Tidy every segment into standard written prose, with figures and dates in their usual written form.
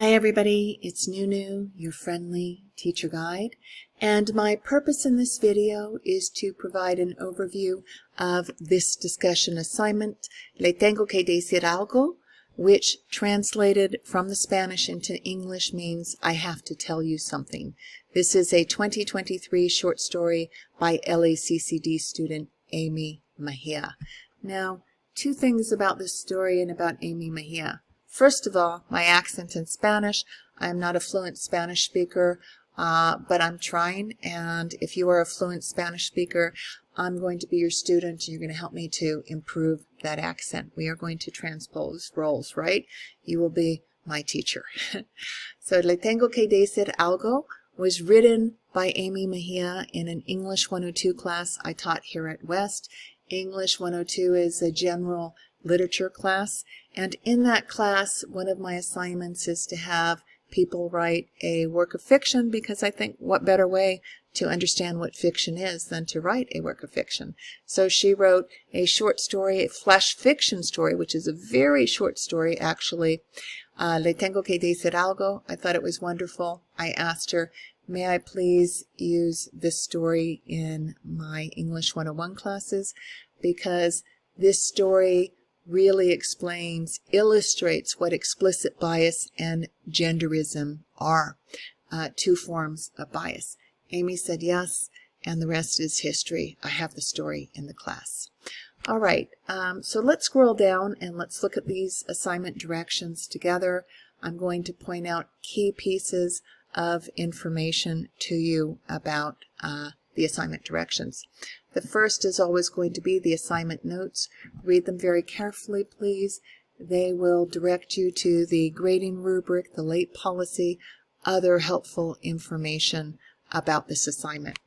Hi everybody, it's Nunu, your friendly teacher guide, and my purpose in this video is to provide an overview of this discussion assignment, Le Tengo que Decir Algo, which translated from the Spanish into English means I have to tell you something. This is a 2023 short story by LACCD student Amy Mejia. Now, two things about this story and about Amy Mejia. First of all, my accent in Spanish. I am not a fluent Spanish speaker, but I'm trying, and if you are a fluent Spanish speaker, I'm going to be your student, and you're going to help me to improve that accent. We are going to transpose roles, right? You will be my teacher. So, Le Tengo que Decir Algo was written by Amy Mejia in an English 102 class I taught here at West. English 102 is a general literature class, and in that class one of my assignments is to have people write a work of fiction, because I think what better way to understand what fiction is than to write a work of fiction. So she wrote a short story, a flash fiction story, which is a very short story actually, Le Tengo que Decir Algo. I thought it was wonderful. I asked her, may I please use this story in my English 101 classes, because this story really explains, illustrates what explicit bias and genderism are, two forms of bias. Amy said yes, and the rest is history. I have the story in the class. All right, so let's scroll down and let's look at these assignment directions together. I'm going to point out key pieces of information to you about the assignment directions. The first is always going to be the assignment notes. Read them very carefully, please. They will direct you to the grading rubric, the late policy, other helpful information about this assignment.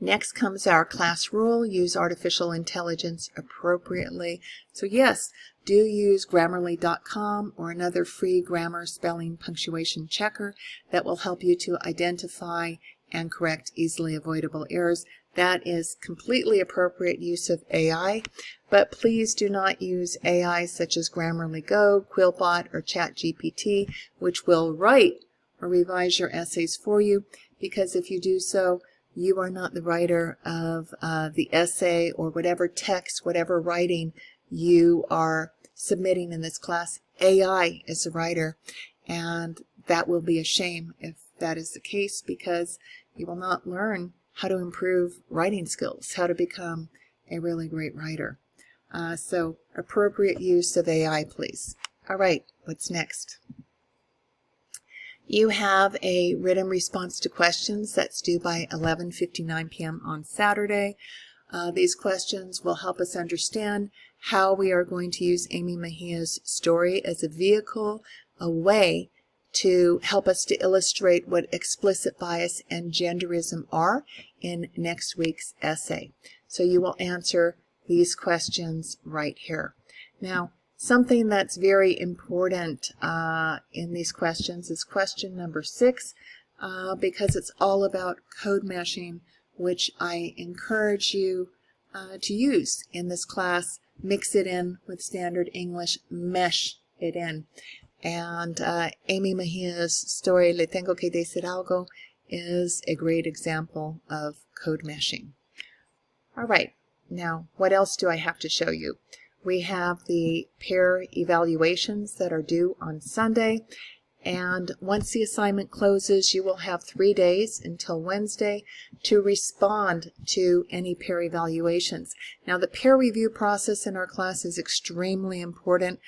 Next comes our class rule: use artificial intelligence appropriately. So yes, do use Grammarly.com or another free grammar, spelling, punctuation checker that will help you to identify and correct easily avoidable errors. That is completely appropriate use of AI, but please do not use AI such as Grammarly Go, Quillbot, or ChatGPT, which will write or revise your essays for you, because if you do so, you are not the writer of the essay or whatever text, whatever writing you are submitting in this class. AI is the writer, and that will be a shame if that is the case, because you will not learn how to improve writing skills, how to become a really great writer. So appropriate use of AI, please. All right, what's next? You have a written response to questions that's due by 11:59 p.m. on Saturday. These questions will help us understand how we are going to use Amy Mejia's story as a vehicle, a way to help us to illustrate what explicit bias and genderism are in next week's essay. So you will answer these questions right here. Now, something that's very important in these questions is question number 6, because it's all about code meshing, which I encourage you to use in this class. Mix it in with standard English, mesh it in. And Amy Mejia's story, Le Tengo que Decir Algo, is a great example of code meshing. All right, now what else do I have to show you? We have the pair evaluations that are due on Sunday, and once the assignment closes, you will have 3 days until Wednesday to respond to any pair evaluations. Now, the peer review process in our class is extremely important,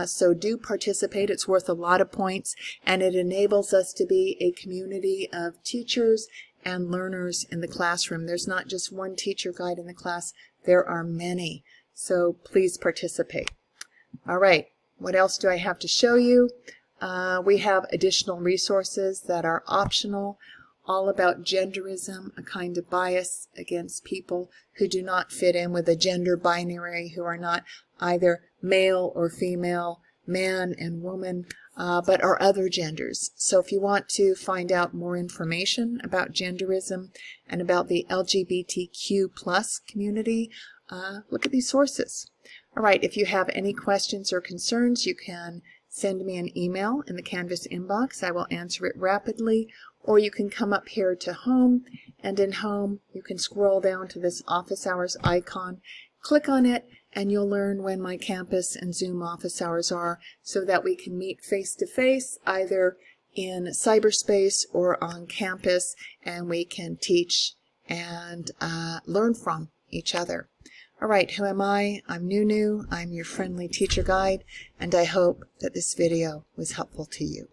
so do participate. It's worth a lot of points, and it enables us to be a community of teachers and learners in the classroom. There's not just one teacher guide in the class, there are many, so please participate. All right, what else do I have to show you? We have additional resources that are optional, all about genderism, a kind of bias against people who do not fit in with a gender binary, who are not either male or female, man and woman, but are other genders. So if you want to find out more information about genderism and about the LGBTQ plus community, look at these sources. All right, if you have any questions or concerns, you can send me an email in the Canvas inbox. I will answer it rapidly. Or you can come up here to Home, and in Home you can scroll down to this office hours icon, click on it, and you'll learn when my campus and Zoom office hours are so that we can meet face-to-face either in cyberspace or on campus, and we can teach and learn from each other. All right, who am I? I'm Nunu. I'm your friendly teacher guide, and I hope that this video was helpful to you.